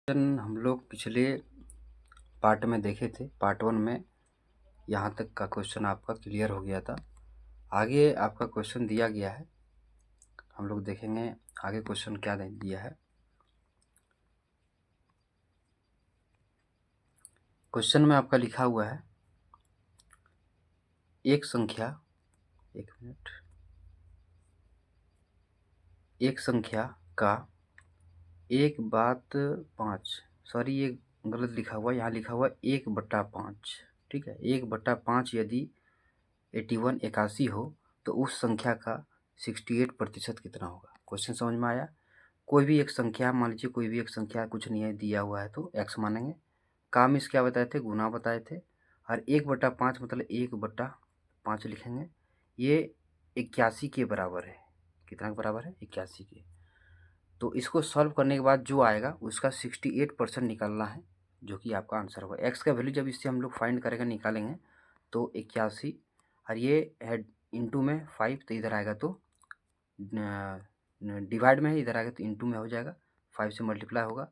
हम लोग पिछले पार्ट में देखे थे। पार्ट 1 में यहाँ तक का क्वेश्चन आपका क्लियर हो गया था। आगे आपका क्वेश्चन दिया गया है, हम लोग देखेंगे आगे क्वेश्चन क्या दिया है। क्वेश्चन में आपका लिखा हुआ है एक संख्या, एक संख्या का 1/5, सॉरी ये गलत लिखा हुआ है, यहाँ लिखा हुआ 1/5। ठीक है, 1/5 यदि 81 हो तो उस संख्या का 68% कितना होगा। क्वेश्चन समझ में आया। कोई भी एक संख्या, मान लीजिए कोई भी एक संख्या, कुछ नहीं है दिया हुआ है तो x मानेंगे। काम इस क्या बताए थे, गुना बताए थे। और 1/5 मतलब 1/5 लिखेंगे। ये 81 के बराबर है। कितना के बराबर है? 81 के। तो इसको सॉल्व करने के बाद जो आएगा उसका 68% निकालना है, जो कि आपका आंसर होगा। एक्स का वैल्यू जब इससे हम लोग फाइंड करेंगे, निकालेंगे तो 81, और ये है इंटू में 5, तो इधर आएगा तो डिवाइड में है, इधर आएगा तो इंटू में हो जाएगा, 5 से मल्टीप्लाई होगा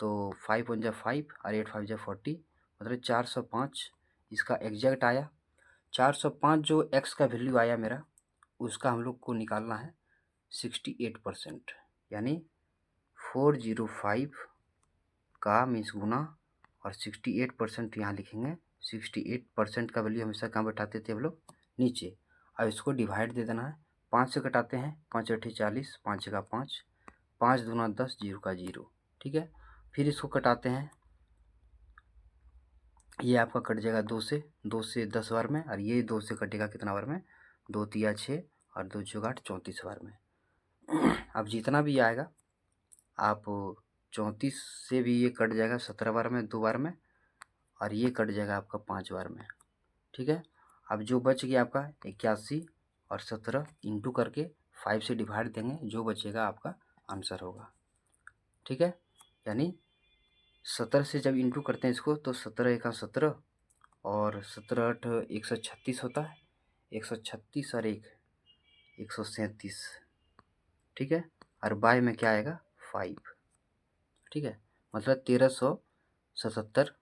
तो 5 × 5 और 8 × 5 = 40, मतलब 405 इसका एग्जैक्ट आया। 405 जो एक्स का वैल्यू आया मेरा, उसका हम लोग को निकालना है 68%, यानी 405 का मीन्स गुना और 68% यहाँ लिखेंगे। 68% का वैल्यू हमेशा कहाँ बैठाते थे हम लोग? नीचे। अब इसको डिवाइड दे देना है, 5 से कटाते हैं, 5 × 8 = 40, 5 × 5, 5 दूना 10, 0 का 0। ठीक है, फिर इसको कटाते हैं, ये आपका कट जाएगा 2 से 10 बार में, और ये 2 से कटेगा कितना बार में? 2 × 3 = 6 और 2 × 4 = 8, 34 बार में। अब जितना भी आएगा आप 34 से भी ये कट जाएगा 17 बार में, 2 बार में, और ये कट जाएगा आपका 5 बार में। ठीक है, अब जो बच गया आपका 81 और 17 इंटू करके 5 से डिवाइड देंगे, जो बचेगा आपका आंसर होगा। ठीक है, यानी 17 से जब इंटू करते हैं इसको तो 17 × 1 = 17 और 17 × 8 = 136 होता है। 136 और 1 137। ठीक है, और बाय में क्या आएगा? 5। ठीक है, मतलब 1377,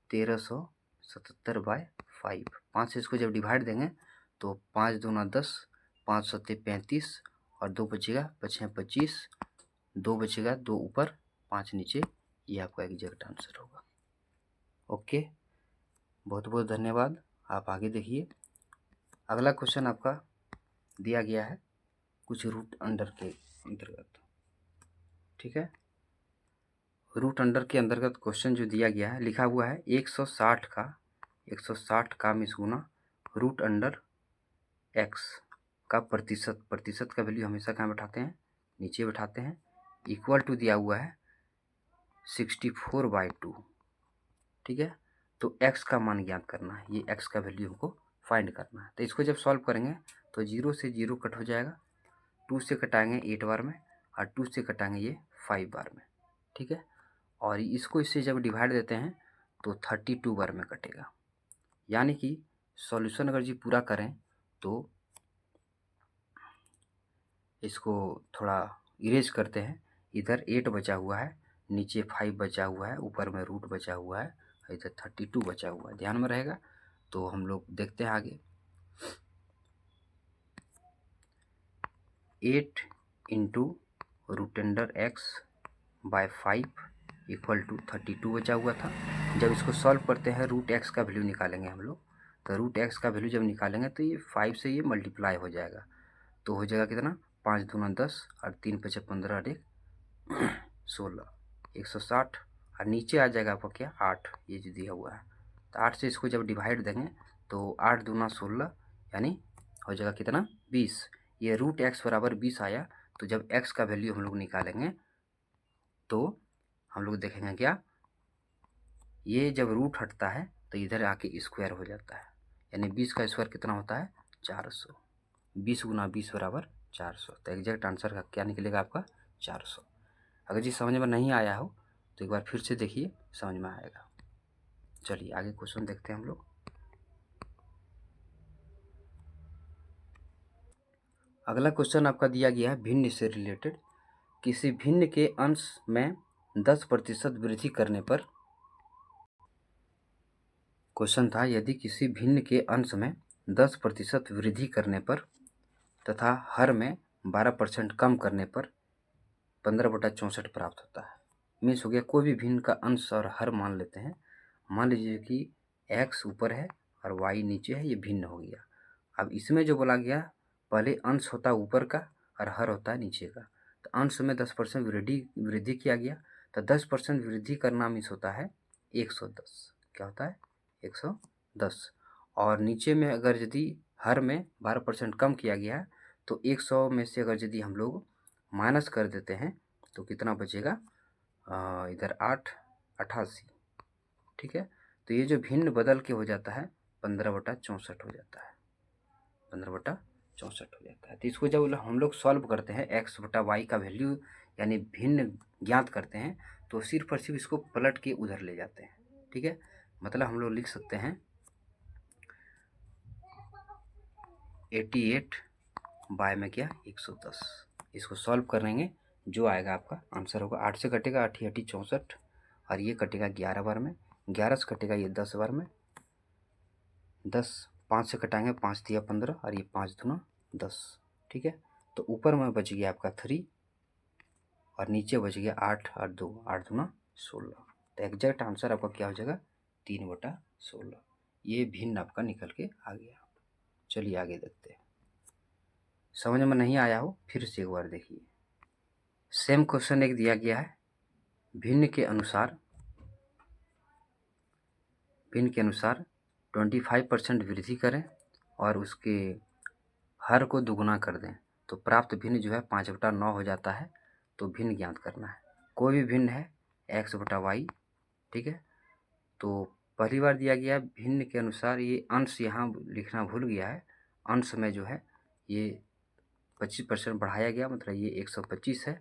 1377/5। 5 से इसको जब डिवाइड देंगे तो 5 दूना 10, 5 × 7 = 35 और 2 बचेगा, 5 × 6 = 25, 2 बचेगा, 2 ऊपर 5 नीचे, ये आपका एग्जैक्ट आंसर होगा। ओके, बहुत बहुत धन्यवाद। आप आगे देखिए। अगला क्वेश्चन आपका दिया गया है कुछ रूट अंडर के अंतर्गत। ठीक है, रूट अंडर के अंतर्गत क्वेश्चन जो दिया गया है, लिखा हुआ है 160 का मिस गुना रूट अंडर एक्स का प्रतिशत का वैल्यू हमेशा कहाँ बैठाते हैं? नीचे बैठाते हैं। इक्वल टू दिया हुआ है 64/2। ठीक है, तो x का मान ज्ञात करना है, ये x का वैल्यू हमको फाइंड करना है। तो इसको जब सॉल्व करेंगे तो 0 से 0 कट हो जाएगा, 2 से कटाएंगे 8 बार में, और 2 से कटाएंगे ये 5 बार में। ठीक है, और इसको इससे जब डिवाइड देते हैं तो 32 बार में कटेगा। यानी कि सॉल्यूशन अगर जी पूरा करें तो इसको थोड़ा इरेज करते हैं। इधर 8 बचा हुआ है, नीचे 5 बचा हुआ है, ऊपर में रूट बचा हुआ है, इधर 32 बचा हुआ है, ध्यान में रहेगा। तो हम लोग देखते हैं आगे। 8 × √x/5 = 32 बचा हुआ था। जब इसको सॉल्व करते हैं, रूट एक्स का वैल्यू निकालेंगे हम लोग। तो रूट एक्स का वैल्यू जब निकालेंगे तो ये 5 से ये मल्टीप्लाई हो जाएगा, तो हो जाएगा कितना? 5 दूना 10 और 3 × 5 = 15 और 1 16, 160, और नीचे आ जाएगा आपका क्या? 8, ये जो दिया हुआ है। तो 8 से इसको जब डिवाइड देंगे तो 8 दूना 16, यानी हो जाएगा कितना? 20। ये रूट एक्स बराबर 20 आया। तो जब एक्स का वैल्यू हम लोग निकालेंगे तो हम लोग देखेंगे क्या, ये जब रूट हटता है तो इधर आके स्क्वायर हो जाता है, यानी 20 का स्क्वायर कितना होता है? 400। 20 × 20 = 400। तो एग्जैक्ट आंसर का क्या निकलेगा आपका? 400। अगर जी समझ में नहीं आया हो तो एक बार फिर से देखिए, समझ में आएगा। चलिए आगे क्वेश्चन देखते हैं हम लोग। अगला क्वेश्चन आपका दिया गया है भिन्न से रिलेटेड। किसी भिन्न के अंश में 10% वृद्धि करने पर, क्वेश्चन था यदि किसी भिन्न के अंश में 10% वृद्धि करने पर तथा हर में 12% कम करने पर 15/64 प्राप्त होता है। मीन्स हो गया कोई भी भिन्न का अंश और हर मान लेते हैं। मान लीजिए कि x ऊपर है और y नीचे है, ये भिन्न हो गया। अब इसमें जो बोला गया पहले अंश होता है ऊपर का और हर होता है नीचे का, तो अंश में 10% वृद्धि किया गया, तो 10% वृद्धि करना मीन्स होता है 110। क्या होता है? 110। और नीचे में अगर यदि हर में 12% कम किया गया है तो 100 में से अगर यदि हम लोग माइनस कर देते हैं तो कितना बचेगा? इधर 8, 88। ठीक है, तो ये जो भिन्न बदल के हो जाता है 15/64 हो जाता है, 15/64 हो जाता है। तो इसको जब हम लोग सॉल्व करते हैं x/y का वैल्यू यानी भिन्न ज्ञात करते हैं तो सिर्फ और सिर्फ इसको पलट के उधर ले जाते हैं। ठीक है, मतलब हम लोग लिख सकते हैं 88 बाय में क्या 110। इसको सॉल्व करेंगे जो आएगा आपका आंसर होगा 8 से कटेगा 8 8 64 और ये कटेगा 11 बार में, 11 से कटेगा ये 10 बार में, 10 5 से कटाएंगे 5 दिया 15 और ये 5 दूना 10। ठीक है, तो ऊपर में बच गया आपका 3 और नीचे बच गया 8 और 2, 8 दूना 16। तो एग्जैक्ट आंसर आपका क्या हो जाएगा? 3/16। ये भिन्न आपका निकल के आ गया। चलिए आगे देखते हैं। समझ में नहीं आया हो फिर से एक बार देखिए। सेम क्वेश्चन एक दिया गया है, भिन्न के अनुसार 25% वृद्धि करें और उसके हर को दुगुना कर दें तो प्राप्त भिन्न जो है 5/9 हो जाता है। तो भिन्न ज्ञात करना है। कोई भी भिन्न है x/y। ठीक है, तो पहली बार दिया गया भिन्न के अनुसार, ये अंश यहाँ लिखना भूल गया है। अंश में जो है ये 25% बढ़ाया गया, मतलब ये 125 है।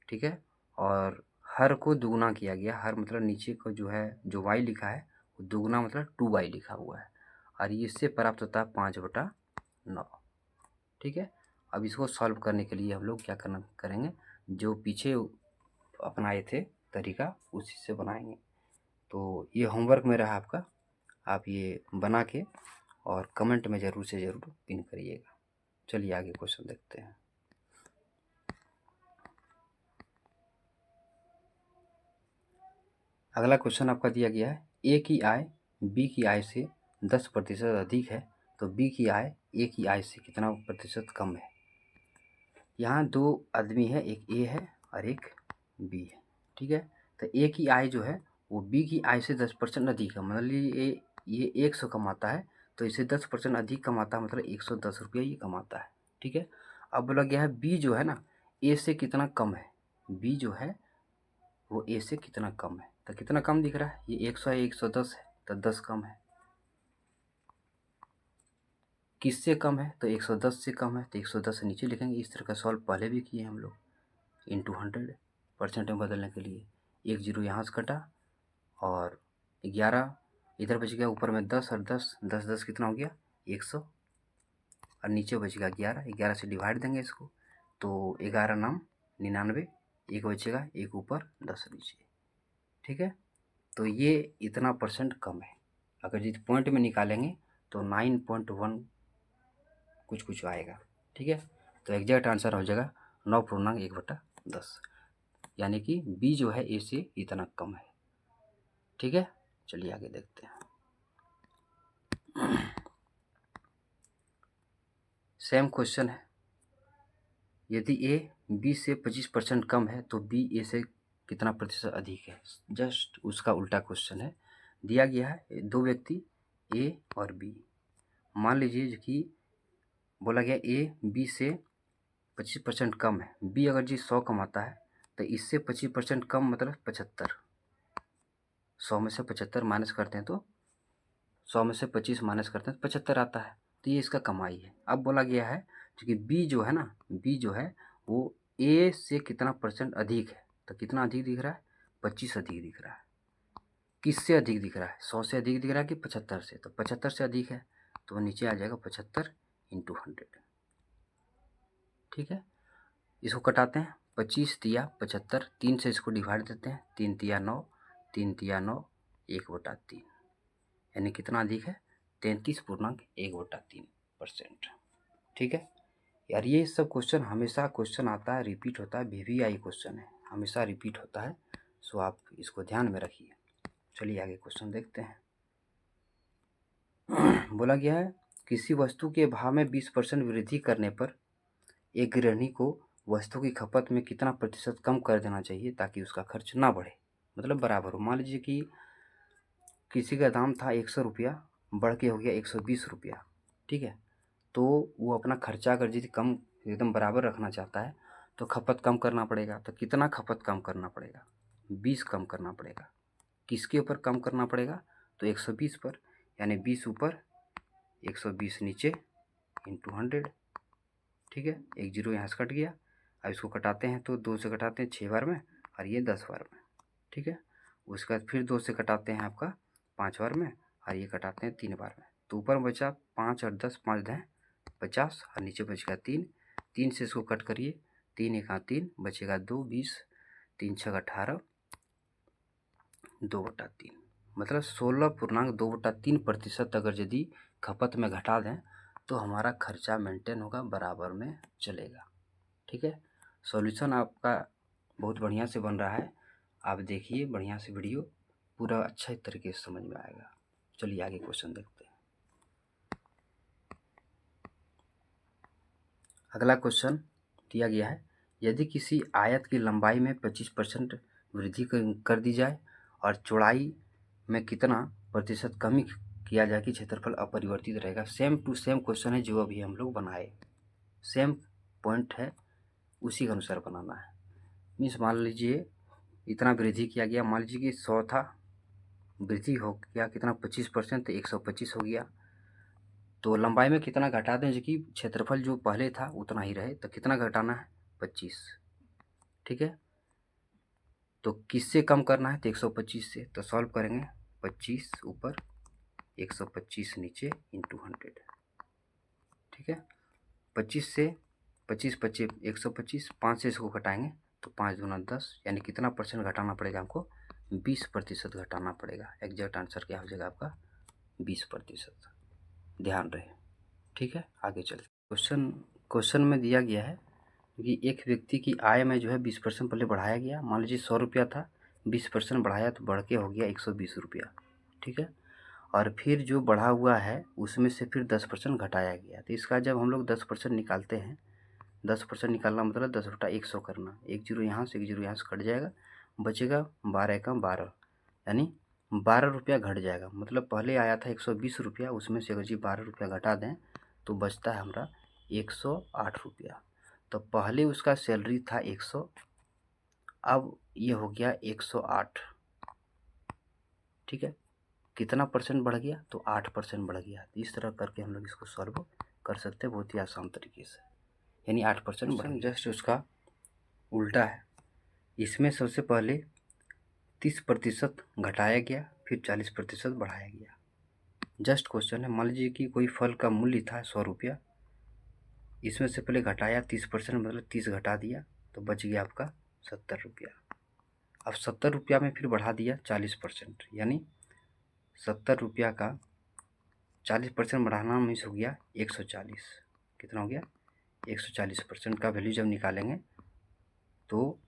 ठीक है, और हर को दुगुना किया गया। हर मतलब नीचे को जो है जो y लिखा है वो दुगुना मतलब 2y लिखा हुआ है और इससे प्राप्त होता है 5/9। ठीक है, अब इसको सॉल्व करने के लिए हम लोग क्या करेंगे, जो पीछे अपनाए थे तरीका उसी से बनाएंगे। तो ये होमवर्क में रहा आपका, आप ये बना के और कमेंट में ज़रूर से ज़रूर पिन करिएगा। चलिए आगे क्वेश्चन देखते हैं। अगला क्वेश्चन आपका दिया गया है ए की आय बी की आय से 10% अधिक है तो बी की आय ए की आय से कितना प्रतिशत कम है। यहाँ दो आदमी है, एक ए है और एक बी है। ठीक है, तो ए की आय जो है वो बी की आय से 10% अधिक है। मतलब ये 100 कमाता है तो इसे 10% अधिक कमाता है, मतलब 110 रुपया ये कमाता है। ठीक है, अब बोला गया है बी जो है ना ए से कितना कम है। बी जो है वो ए से कितना कम है, तो कितना कम दिख रहा है, ये 100 है 110 है तो 10 कम है। किससे कम है, तो 110 से कम है तो 110 से नीचे लिखेंगे। इस तरह का सॉल्व पहले भी किए हम लोग, इंटू 100% में बदलने के लिए। 1 0 यहाँ से कटा और 11 इधर बच गया, ऊपर में 10 और 10 10 10 कितना हो गया 100 और नीचे बच गया 11। 11 से डिवाइड देंगे इसको तो 11 नाम 99, एक बचेगा, एक ऊपर 10 नीचे। ठीक है, तो ये इतना परसेंट कम है। अगर जिस पॉइंट में निकालेंगे तो 9.1 कुछ आएगा। ठीक है, तो एग्जैक्ट आंसर हो जाएगा 9.1/10, यानी कि बी जो है ए से इतना कम है। ठीक है, चलिए आगे देखते हैं। सेम क्वेश्चन है, यदि ए बी से 25% कम है तो बी ए से कितना प्रतिशत अधिक है। जस्ट उसका उल्टा क्वेश्चन है। दिया गया है दो व्यक्ति ए और बी। मान लीजिए कि बोला गया ए बी से 25% कम है। बी अगर जी 100 कमाता है तो इससे 25% कम मतलब 75। 100 में से 75 माइनस करते हैं तो 100 में से 25 माइनस करते हैं तो 75 आता है। तो ये इसका कमाई है। अब बोला गया है क्योंकि बी जो है ना, बी जो है वो ए से कितना परसेंट अधिक है, तो कितना अधिक दिख रहा है 25 अधिक दिख रहा है। किससे अधिक दिख रहा है, 100 से अधिक दिख रहा है कि 75 से, तो 75 से अधिक है तो नीचे आ जाएगा 75 × 100। ठीक है, इसको कटाते हैं, 25 तिया 75, 3 से इसको डिवाइड देते हैं, 3 तिया 9, 3 तिया 9, 1/3, यानी कितना अधिक है 33.1/3%। ठीक है यार, ये सब क्वेश्चन हमेशा क्वेश्चन आता है, रिपीट होता है, VVI क्वेश्चन है, हमेशा रिपीट होता है, सो आप इसको ध्यान में रखिए। चलिए आगे क्वेश्चन देखते हैं। बोला गया है किसी वस्तु के भाव में 20% वृद्धि करने पर एक गृहिणी को वस्तु की खपत में कितना प्रतिशत कम कर देना चाहिए ताकि उसका खर्च ना बढ़े, मतलब बराबर हो। मान लीजिए कि किसी का दाम था 100 रुपया, बढ़ के हो गया 120 रुपया, ठीक है, तो वो अपना खर्चा अगर यदि कम एकदम बराबर रखना चाहता है तो खपत कम करना पड़ेगा। तो कितना खपत कम करना पड़ेगा, 20 कम करना पड़ेगा। किसके ऊपर कम करना पड़ेगा, तो 120 पर, यानी 20 ऊपर 120 नीचे इंटू 100। ठीक है, एक जीरो यहाँ से कट गया। अब इसको कटाते हैं तो 2 से कटाते हैं 6 बार में और ये 10 बार में। ठीक है, उसके बाद फिर 2 से कटाते हैं आपका 5 बार में और ये कटाते हैं 3 बार में। तो ऊपर बचा 5 और 10, 5 10 50 और नीचे बचेगा 3। 3 से इसको कट करिए, 3 एक 3 बचेगा 2, 20, 3 6 18, 2/3, मतलब 16.2/3% अगर यदि खपत में घटा दें तो हमारा खर्चा मेंटेन होगा, बराबर में चलेगा। ठीक है, सॉल्यूशन आपका बहुत बढ़िया से बन रहा है, आप देखिए बढ़िया से वीडियो, पूरा अच्छे तरीके से समझ में आएगा। चलिए आगे क्वेश्चन देखते हैं। अगला क्वेश्चन दिया गया है यदि किसी आयत की लंबाई में 25% वृद्धि कर दी जाए और चौड़ाई में कितना प्रतिशत कमी किया जाए कि क्षेत्रफल अपरिवर्तित रहेगा। सेम टू सेम क्वेश्चन है जो अभी हम लोग बनाए, सेम पॉइंट है, उसी के अनुसार बनाना है। मीन्स मान लीजिए इतना वृद्धि किया गया, मान लीजिए कि 100 था, वृद्धि हो गया कितना 25%, तो 125 हो गया। तो लंबाई में कितना घटा दें जो कि क्षेत्रफल जो पहले था उतना ही रहे, तो कितना घटाना है 25। ठीक है, तो किससे कम करना है, तो 125 से। तो सॉल्व करेंगे, 25 ऊपर 125 नीचे इंटू 100। ठीक है, 25 से 25 25 125, 5 से इसको घटाएंगे तो 5 दूना 10, यानी कितना परसेंट घटाना पड़ेगा हमको, 20% घटाना पड़ेगा। एग्जैक्ट आंसर क्या हो जाएगा आपका 20%, ध्यान रहे। ठीक है, आगे चलते। क्वेश्चन में दिया गया है कि एक व्यक्ति की आय में जो है 20% पहले बढ़ाया गया। मान लीजिए 100 रुपया था, 20% बढ़ाया तो बढ़ के हो गया 120 रुपया। ठीक है, और फिर जो बढ़ा हुआ है उसमें से फिर 10% घटाया गया। तो इसका जब हम लोग 10% निकालते हैं, 10% निकालना मतलब 10/100 करना, एक जीरो यहाँ से एक जीरो यहाँ से कट जाएगा, बचेगा 12 एकम 12, यानी 12 रुपया घट जाएगा। मतलब पहले आया था 120 रुपया, उसमें से अगर जी 12 रुपया घटा दें तो बचता है हमारा 108 रुपया। तो पहले उसका सैलरी था 100, अब ये हो गया 108। ठीक है, कितना परसेंट बढ़ गया, तो 8% बढ़ गया। इस तरह करके हम लोग इसको सॉल्व कर सकते हैं बहुत ही आसान तरीके से, यानी 8% बढ़ गया। जस्ट उसका उल्टा है, इसमें सबसे पहले 30% घटाया गया, फिर 40% बढ़ाया गया। जस्ट क्वेश्चन है, मान लीजिए कि कोई फल का मूल्य था 100 रुपया, इसमें से पहले घटाया 30%, मतलब 30 घटा दिया तो बच गया आपका 70 रुपया। अब 70 रुपया में फिर बढ़ा दिया 40%, यानी 70 रुपया का 40% बढ़ाना मीन्स हो गया 140। कितना हो गया 140%। का वैल्यू जब निकालेंगे तो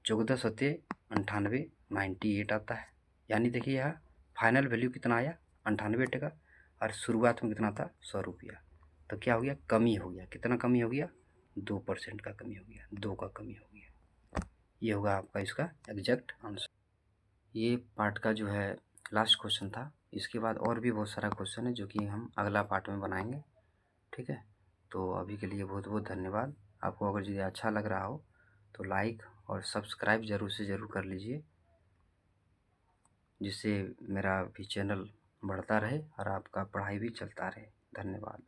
14 सत्ते 98, 98 आता है। यानी देखिए यहाँ फाइनल वैल्यू कितना आया 98 और शुरुआत में कितना था 100 रुपया। तो क्या हो गया, कमी हो गया। कितना कमी हो गया, 2% का कमी हो गया, 2 का कमी हो गया। ये होगा आपका इसका एग्जैक्ट आंसर। ये पार्ट का जो है लास्ट क्वेश्चन था। इसके बाद और भी बहुत सारा क्वेश्चन है जो कि हम अगला पार्ट में बनाएंगे। ठीक है, तो अभी के लिए बहुत बहुत धन्यवाद। आपको अगर यदि अच्छा लग रहा हो तो लाइक और सब्सक्राइब ज़रूर से ज़रूर कर लीजिए, जिससे मेरा भी चैनल बढ़ता रहे और आपका पढ़ाई भी चलता रहे। धन्यवाद।